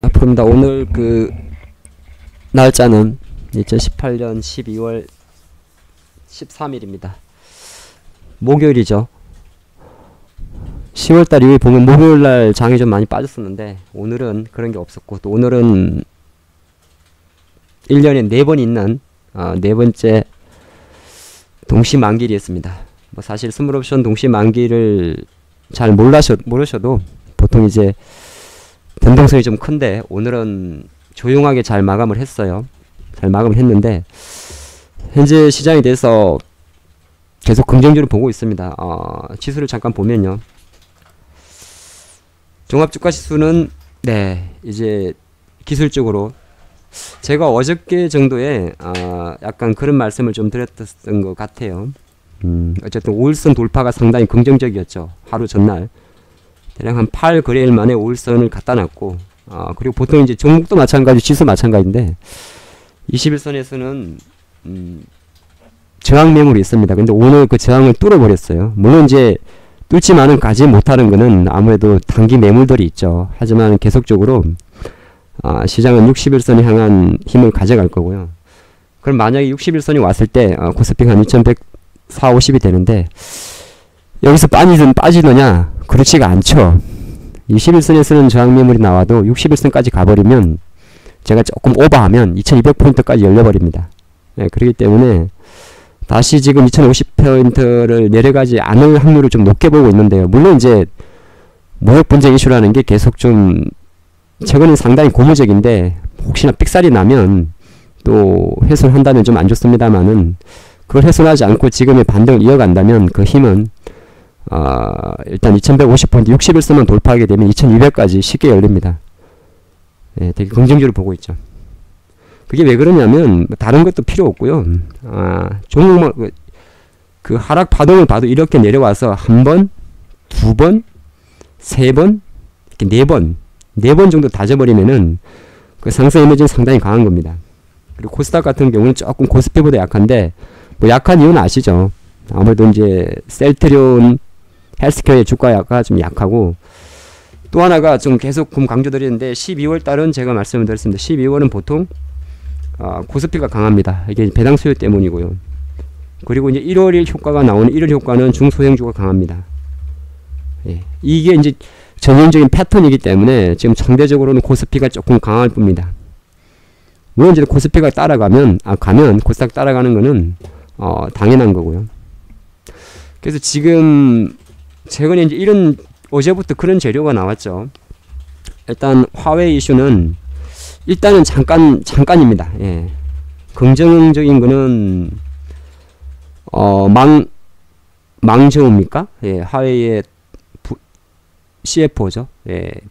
앞으로입니다. 오늘 그 날짜는 2018년 12월 13일입니다. 목요일이죠. 10월달 이후에 보면 목요일날 장이 좀 많이 빠졌었는데 오늘은 그런 게 없었고, 또 오늘은 1년에 4번 있는 네 번째 동시만기일이었습니다. 뭐 사실 스몰옵션 동시만기를 잘 모르셔도 보통 이제 변동성이 좀 큰데, 오늘은 조용하게 잘 마감을 했어요. 잘 마감을 했는데 현재 시장에 대해서 계속 긍정적으로 보고 있습니다. 지수를 잠깐 보면요, 종합주가지수는 이제 기술적으로 제가 어저께 정도에 약간 그런 말씀을 좀 드렸던 것 같아요. 어쨌든 5일선 돌파가 상당히 긍정적이었죠. 하루 전날 대략 한 8거래일 만에 5일선을 갖다 놨고, 그리고 보통 이제 종목도 마찬가지, 지수 마찬가지인데 21선에서는 저항 매물이 있습니다. 근데 오늘 그 저항을 뚫어버렸어요. 물론 이제 뚫지만은 가지 못하는 거는 아무래도 단기 매물들이 있죠. 하지만 계속적으로 시장은 61선을 향한 힘을 가져갈 거고요. 그럼 만약에 61선이 왔을 때 코스피가 한 2140, 50이 되는데 여기서 빠지느냐? 그렇지가 않죠. 21선에서는 저항 매물이 나와도 61선까지 가버리면, 제가 조금 오버하면 2200포인트까지 열려버립니다. 그렇기 때문에 다시 지금 2050포인트를 내려가지 않을 확률을 좀 높게 보고 있는데요. 물론 이제 무역 분쟁 이슈라는 게 계속 좀 최근에 상당히 고무적인데, 혹시나 삑살이 나면 또 훼손한다면 좀 안 좋습니다만은, 그걸 훼손하지 않고 지금의 반등을 이어간다면 그 힘은 일단 2150포인트 61선만 돌파하게 되면 2200까지 쉽게 열립니다. 되게 긍정적으로 보고 있죠. 그게 왜 그러냐면 다른 것도 필요 없고요. 종목 그 하락 파동을 봐도 이렇게 내려와서 한 번, 두 번, 세 번, 이렇게 네 번 정도 다져버리면은 그 상승 에너지는 상당히 강한 겁니다. 그리고 코스닥 같은 경우는 조금 코스피보다 약한데, 뭐 약한 이유는 아시죠? 아무래도 이제 셀트리온 헬스케어의 주가가 좀 약하고, 또 하나가 좀 계속 강조드리는데 12월 달은 제가 말씀을 드렸습니다. 12월은 보통 코스피가 강합니다. 이게 배당 수요 때문이고요. 그리고 이제 1월 효과가 나오는 1월 효과는 중소형주가 강합니다. 이게 이제 전형적인 패턴이기 때문에 지금 상대적으로는 코스피가 조금 강할 뿐입니다. 물론 이제 코스피가 따라가면 코스닥 따라가는 거는 당연한 거고요. 그래서 지금 최근에 이제 어제부터 그런 재료가 나왔죠. 일단 화웨이 이슈는 일단은 잠깐입니다. 긍정적인 거는 망저우입니까? 화웨이의 CFO죠.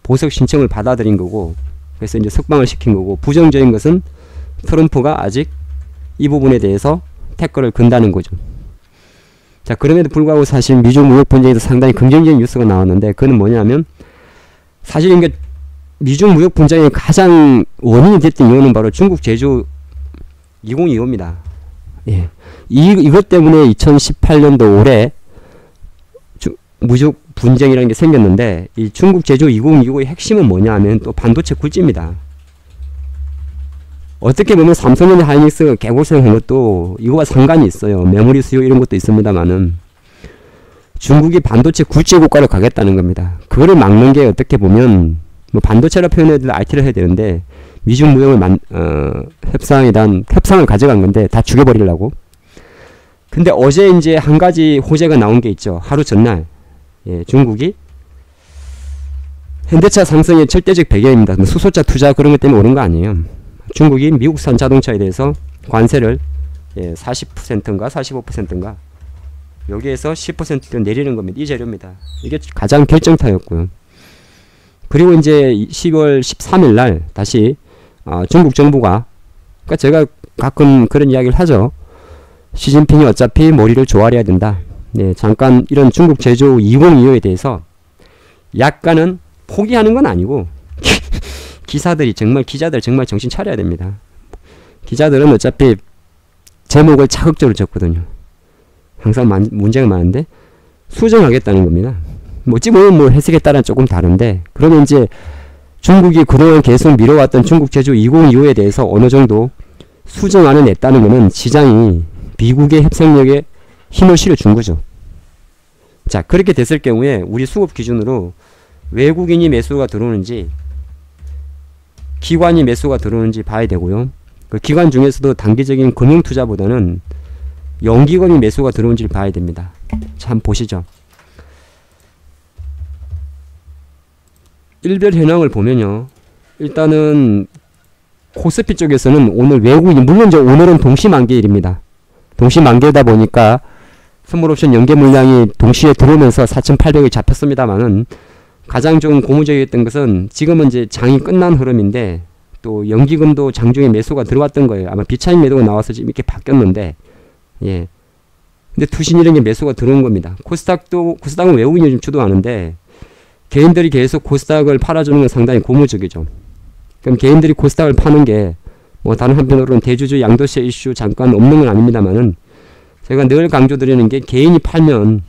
보석 신청을 받아들인 거고, 그래서 이제 석방을 시킨 거고, 부정적인 것은 트럼프가 아직 이 부분에 대해서 태클을 건다는 거죠. 자, 그럼에도 불구하고 사실 미중 무역 분쟁에서 상당히 긍정적인 뉴스가 나왔는데, 그건 뭐냐면 사실 이게 미중 무역 분쟁의 가장 원인이 됐던 이유는 바로 중국 제조 2025입니다. 이것 때문에 2018년도 올해 무역 분쟁이라는 게 생겼는데, 이 중국 제조 2025의 핵심은 뭐냐 하면 또 반도체 굴지입니다. 어떻게 보면 삼성전자 하이닉스가 개고생한 것도 이거와 상관이 있어요. 메모리 수요 이런 것도 있습니다만은 중국이 반도체 굴지 국가로 가겠다는 겁니다. 그거를 막는 게 어떻게 보면 뭐 반도체라 표현해야 되는데 IT를 해야 되는데, 미중 무역을 협상을 가져간 건데 다 죽여버리려고. 근데 어제 이제 한 가지 호재가 나온 게 있죠. 하루 전날 중국이 현대차 상승의 절대적 배경입니다. 수소차 투자 그런 것 때문에 오른 거 아니에요. 중국이 미국산 자동차에 대해서 관세를 40%인가 45%인가 여기에서 10% 내리는 겁니다. 이 재료입니다. 이게 가장 결정타였고요. 그리고 이제 10월 13일 날 다시 중국 정부가, 그러니까 제가 가끔 그런 이야기를 하죠. 시진핑이 어차피 머리를 조아려야 된다. 잠깐 이런 중국 제조 2025에 대해서 약간은 포기하는 건 아니고 기자들 정말 정신 차려야 됩니다. 기자들은 어차피 제목을 자극적으로 적거든요. 항상 문제가 많은데 수정하겠다는 겁니다. 어찌 보면 뭐 해석에 따라 조금 다른데, 그러면 이제 중국이 그동안 계속 미뤄왔던 중국 제조 2025에 대해서 어느 정도 수정안을 냈다는 것은 시장이 미국의 협상력에 힘을 실어준 거죠. 자, 그렇게 됐을 경우에 우리 수급 기준으로 외국인이 매수가 들어오는지 기관이 매수가 들어오는지 봐야 되고요. 그 기관 중에서도 단기적인 금융투자보다는 연기금이 매수가 들어오는지를 봐야 됩니다. 자, 한번 보시죠. 일별 현황을 보면요. 일단은 코스피 쪽에서는 오늘 외국인, 물론 오늘은 동시만기일입니다. 동시만기이다 보니까 선물옵션 연계 물량이 동시에 들어오면서 4,800이 잡혔습니다만은 가장 좀 고무적이었던 것은 지금은 이제 장이 끝난 흐름인데 또 연기금도 장중에 매수가 들어왔던 거예요. 아마 비차익 매도가 나와서 지금 이렇게 바뀌었는데, 예. 근데 투신 이런 게 매수가 들어온 겁니다. 코스닥은 외국인이 좀 주도하는데 개인들이 계속 코스닥을 팔아주는 건 상당히 고무적이죠. 그럼 개인들이 코스닥을 파는 게 뭐 다른 한편으로는 대주주 양도세 이슈 잠깐 없는 건 아닙니다만은 제가 늘 강조드리는 게 개인이 팔면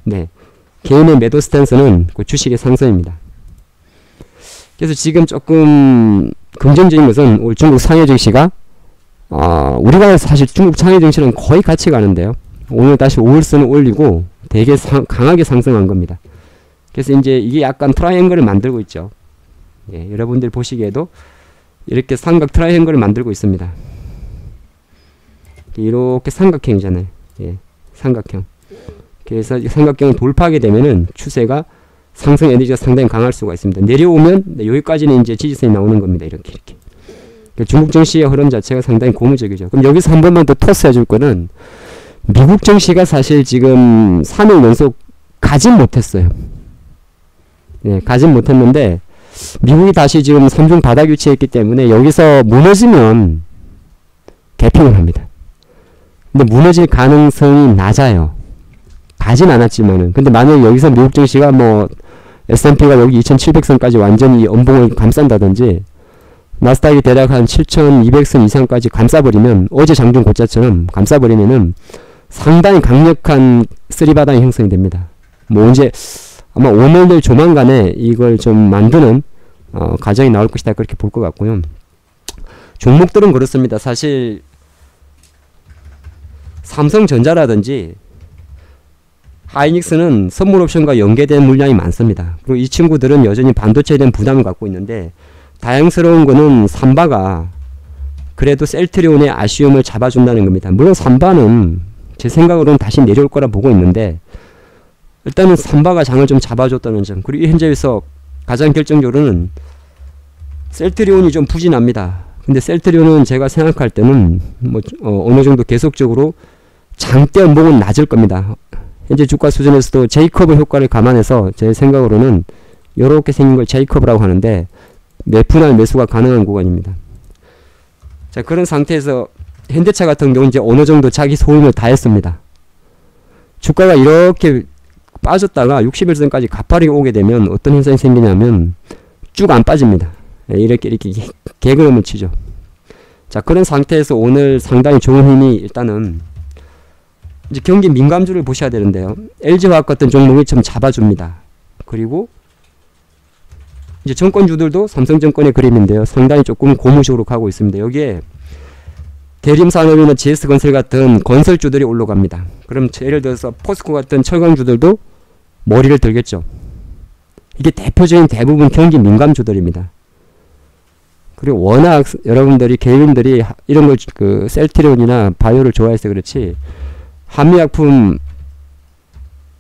네, 개인의 매도 스탠스는 그 주식의 상승입니다. 그래서 지금 조금 긍정적인 것은 오늘 중국 상해 증시가 우리가 사실 중국 상해 증시는 거의 같이 가는데요. 오늘 다시 5일선을 올리고 되게 강하게 상승한 겁니다. 그래서 이제 이게 약간 트라이앵글을 만들고 있죠. 예, 여러분들 보시기에도 이렇게 삼각 트라이앵글을 만들고 있습니다. 이렇게 삼각형이잖아요. 예, 삼각형. 그래서 이 삼각형을 돌파하게 되면은 추세가 상승 에너지가 상당히 강할 수가 있습니다. 내려오면 여기까지는 이제 지지선이 나오는 겁니다. 이렇게. 중국 증시의 흐름 자체가 상당히 고무적이죠. 그럼 여기서 한 번만 더 토스 해줄 거는 미국 증시가 사실 지금 3일 연속 가진 못했어요. 예, 가진 못했는데 미국이 다시 지금 3중 바닥 위치했기 때문에 여기서 무너지면 개평을 합니다. 근데 무너질 가능성이 낮아요. 가진 않았지만은. 근데 만약에 여기서 미국 증시가 뭐 S&P가 여기 2700선까지 완전히 연봉을 감싼다든지 나스닥이 대략 한 7200선 이상까지 감싸버리면 어제 장중 고짜처럼 감싸버리면은 상당히 강력한 쓰리바닥이 형성이 됩니다. 뭐 언제 아마 오늘 내일 조만간에 이걸 좀 만드는 과정이 나올 것이다 그렇게 볼 것 같고요. 종목들은 그렇습니다. 사실 삼성전자라든지 하이닉스는 선물옵션과 연계된 물량이 많습니다. 그리고 이 친구들은 여전히 반도체에 대한 부담을 갖고 있는데 다행스러운 거는 삼바가 그래도 셀트리온의 아쉬움을 잡아준다는 겁니다. 물론 삼바는 제 생각으로는 다시 내려올 거라 보고 있는데 일단은 삼바가 장을 좀 잡아줬다는 점. 그리고 현재에서 가장 결정적으로는 셀트리온이 좀 부진합니다. 근데 셀트리온은 제가 생각할 때는 뭐 어느 정도 계속적으로 장대 연봉은 낮을 겁니다. 현재 주가 수준에서도 제이커브 효과를 감안해서 제 생각으로는 이렇게 생긴 걸 제이커브라고 하는데 매분할 매수가 가능한 구간입니다. 자, 그런 상태에서 현대차 같은 경우는 이제 어느 정도 자기 소임을 다 했습니다. 주가가 이렇게 빠졌다가 61선까지 가파르게 오게 되면 어떤 현상이 생기냐면 쭉 안 빠집니다. 이렇게 개그름을 치죠. 자, 그런 상태에서 오늘 상당히 좋은 힘이 일단은 이제 경기 민감주를 보셔야 되는데요. LG화학 같은 종목이 좀 잡아줍니다. 그리고 이제 정권주들도 삼성증권의 그림인데요. 상당히 조금 고무적으로 가고 있습니다. 여기에 대림산업이나 GS건설 같은 건설주들이 올라갑니다. 그럼 예를 들어서 포스코 같은 철강주들도 머리를 들겠죠. 이게 대표적인 대부분 경기 민감주들입니다. 그리고 워낙 여러분들이 개인들이 이런 걸 그 셀트리온이나 바이오를 좋아해서 그렇지 한미약품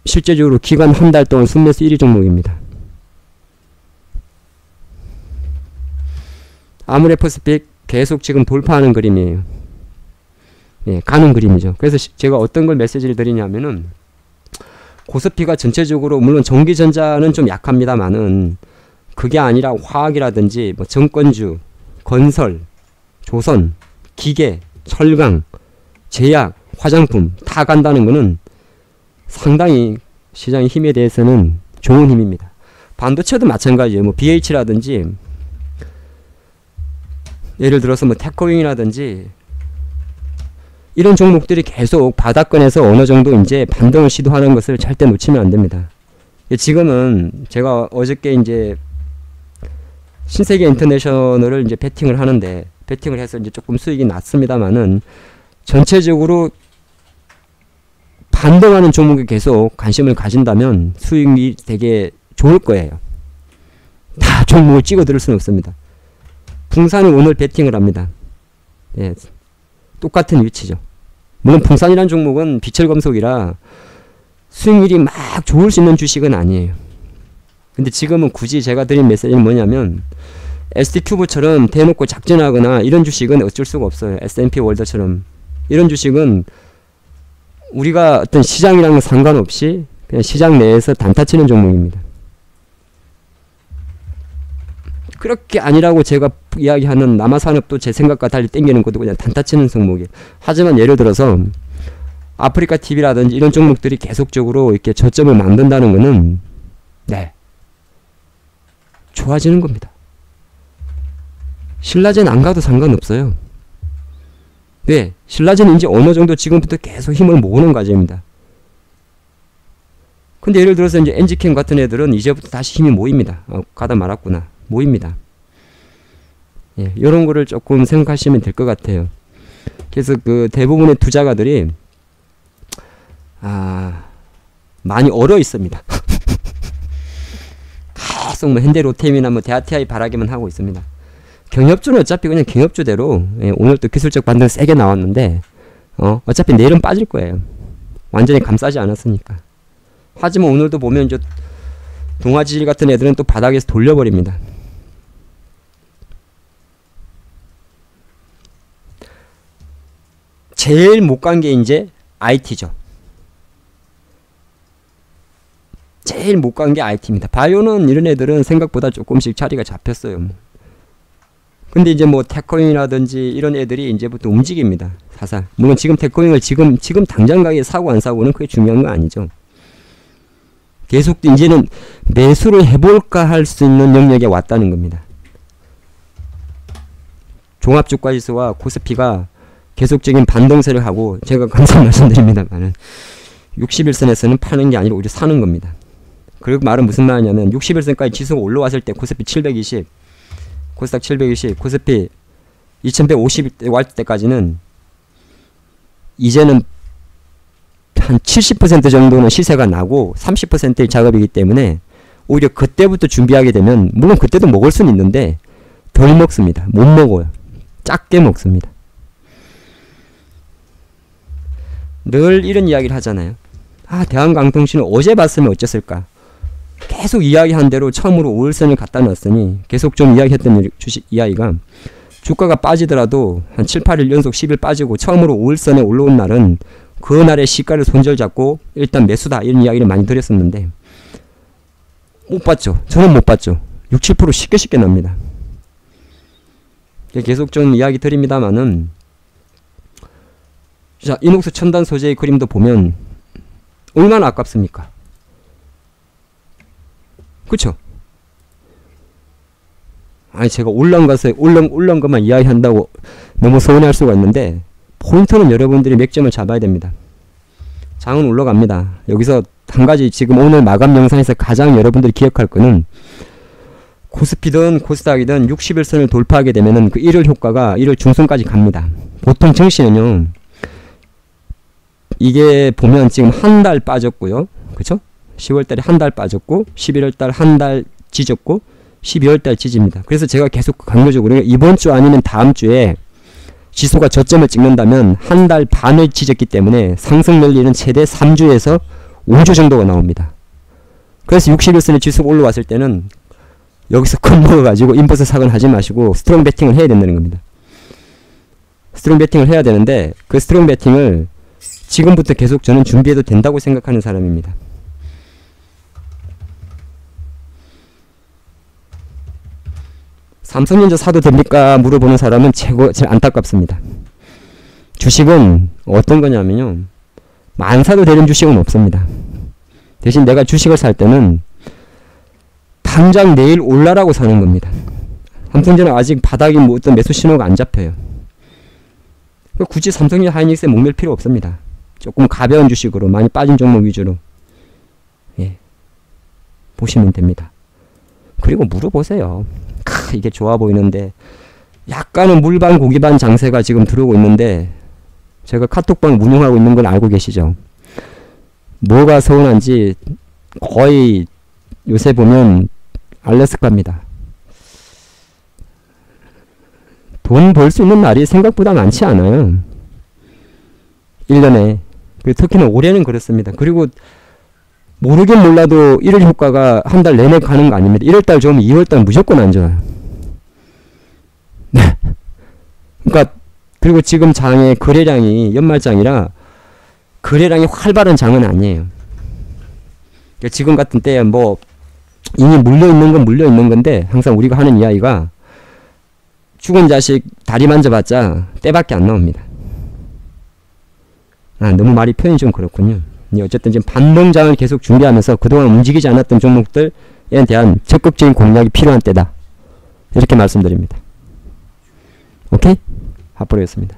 실제적으로 기간 한 달 동안 순매수 1위 종목입니다. 아모레퍼스픽 계속 지금 돌파하는 그림이에요. 예, 가는 그림이죠. 그래서 제가 어떤 걸 메시지를 드리냐면은 코스피가 전체적으로 물론 전기전자는 좀 약합니다만은 그게 아니라 화학이라든지 뭐 정권주, 건설, 조선, 기계, 철강, 제약, 화장품 다 간다는 거는 상당히 시장의 힘에 대해서는 좋은 힘입니다. 반도체도 마찬가지예요. 뭐 BH라든지 예를 들어서 뭐 테크윙이라든지 이런 종목들이 계속 바닥권에서 어느 정도 이제 반등을 시도하는 것을 절대 놓치면 안 됩니다. 지금은 제가 어저께 이제 신세계 인터내셔널을 이제 베팅을 하는데, 베팅을 해서 이제 조금 수익이 났습니다만은 전체적으로 반등하는 종목에 계속 관심을 가진다면 수익이 되게 좋을 거예요. 다 종목을 찍어 들을 수는 없습니다. 풍산이 오늘 베팅을 합니다. 예, 똑같은 위치죠. 물론 풍산이라는 종목은 비철금속이라 수익률이 막 좋을 수 있는 주식은 아니에요. 근데 지금은 굳이 제가 드린 메시지는 뭐냐면, ST큐브처럼 대놓고 작전하거나 이런 주식은 어쩔 수가 없어요. S&P 월더처럼 이런 주식은 우리가 어떤 시장이랑은 상관없이 그냥 시장 내에서 단타 치는 종목입니다. 그렇게 아니라고 제가 이야기하는 남아산업도 제 생각과 달리 땡기는 것도 그냥 단타 치는 종목이에요. 하지만 예를 들어서 아프리카 TV라든지 이런 종목들이 계속적으로 이렇게 저점을 만든다는 것은 네, 좋아지는 겁니다. 신라젠 안 가도 상관없어요. 네, 신라젠은 이제 어느 정도 지금부터 계속 힘을 모으는 과정입니다. 근데 예를 들어서 이제 엔지캠 같은 애들은 이제부터 다시 힘이 모입니다. 가다 말았구나. 모입니다. 예, 요런 거를 조금 생각하시면 될 것 같아요. 그래서 그 대부분의 투자가들이 많이 얼어 있습니다. 계속 뭐 현대로템이나 뭐 대아티아이 바라기만 하고 있습니다. 경협주는 어차피 그냥 경협주대로, 예, 오늘 또 기술적 반등 세게 나왔는데 어차피 내일은 빠질 거예요. 완전히 감싸지 않았으니까. 하지만 오늘도 보면 이제 동아지질 같은 애들은 또 바닥에서 돌려버립니다. 제일 못 간 게 이제 IT죠. 제일 못 간 게 IT입니다. 바이오는 이런 애들은 생각보다 조금씩 자리가 잡혔어요. 근데 이제 뭐 테코잉이라든지 이런 애들이 이제부터 움직입니다. 사살. 물론 지금 테코잉을 지금 당장 가게 사고 안 사고는 그게 중요한 거 아니죠. 계속 이제는 매수를 해볼까 할 수 있는 영역에 왔다는 겁니다. 종합주가지수와 코스피가 계속적인 반동세를 하고, 제가 항상 말씀드립니다만은 61선에서는 파는 게 아니라 오히려 사는 겁니다. 그리고 말은 무슨 말이냐면 61선까지 지수가 올라왔을 때 코스피 720, 코스닥 720, 코스피 2150 갈 때까지는 이제는 한 70% 정도는 시세가 나고 30%의 작업이기 때문에 오히려 그때부터 준비하게 되면, 물론 그때도 먹을 수는 있는데 덜 먹습니다. 못 먹어요. 작게 먹습니다. 늘 이런 이야기를 하잖아요. 대한강통신을 어제 봤으면 어쨌을까. 계속 이야기한 대로 처음으로 5일선을 갖다 놨으니 계속 좀 이야기했던 주식 이야기가, 주가가 빠지더라도 한 7, 8일 연속 10일 빠지고 처음으로 5일선에 올라온 날은 그 날의 시가를 손절잡고 일단 매수다, 이런 이야기를 많이 드렸었는데 못 봤죠. 저는 못 봤죠. 6, 7% 쉽게 납니다. 계속 좀 이야기 드립니다만은, 자, 이녹스 첨단 소재의 그림도 보면 얼마나 아깝습니까? 그쵸? 아니, 제가 올라온 것만 이야기한다고 너무 서운해할 수가 있는데, 포인트는 여러분들이 맥점을 잡아야 됩니다. 장은 올라갑니다. 여기서 한 가지 지금 오늘 마감 영상에서 가장 여러분들이 기억할 거는, 코스피든 코스닥이든 60일선을 돌파하게 되면은 그 1월 효과가 1월 중순까지 갑니다. 보통 증시는요, 이게 보면 지금 한 달 빠졌고요. 그쵸? 10월달에 한 달 빠졌고, 11월달 한 달 지졌고, 12월달 지집니다. 그래서 제가 계속 강조적으로 이번 주 아니면 다음 주에 지수가 저점을 찍는다면 한 달 반을 지졌기 때문에 상승 열리는 최대 3주에서 5주 정도가 나옵니다. 그래서 61선의 지수가 올라왔을 때는 여기서 겁먹어가지고 인버스 사건 하지 마시고 스트롱 베팅을 해야 된다는 겁니다. 스트롱 베팅을 해야 되는데, 그 스트롱 베팅을 지금부터 계속 저는 준비해도 된다고 생각하는 사람입니다. 삼성전자 사도 됩니까? 물어보는 사람은 제일 안타깝습니다. 주식은 어떤 거냐면요, 안 사도 되는 주식은 없습니다. 대신 내가 주식을 살 때는 당장 내일 올라라고 사는 겁니다. 삼성전자 아직 바닥이 뭐 어떤 매수 신호가 안 잡혀요. 굳이 삼성전자 하이닉스에 목맬 필요 없습니다. 조금 가벼운 주식으로 많이 빠진 종목 위주로, 예, 보시면 됩니다. 그리고 물어보세요. 이게 좋아 보이는데 약간은 물반 고기반 장세가 지금 들어오고 있는데 제가 카톡방 운영하고 있는 걸 알고 계시죠? 뭐가 서운한지 거의 요새 보면 알래스카입니다. 돈 벌 수 있는 날이 생각보다 많지 않아요. 1년에. 특히나 올해는 그렇습니다. 그리고 모르긴 몰라도 1월 효과가 한 달 내내 가는 거 아닙니다. 1월달 좋으면 2월달 무조건 안 좋아요. 네. 그러니까 그리고 지금 장의 거래량이 연말장이라 거래량이 활발한 장은 아니에요. 그러니까 지금 같은 때에 뭐 이미 물려있는 건 물려있는 건데 항상 우리가 하는 이야기가 죽은 자식 다리 만져봤자 때밖에 안 나옵니다. 너무 말이 표현이 좀 그렇군요. 어쨌든 지금 반등장을 계속 준비하면서 그동안 움직이지 않았던 종목들에 대한 적극적인 공략이 필요한 때다. 이렇게 말씀드립니다. 오케이? 핫브로였습니다.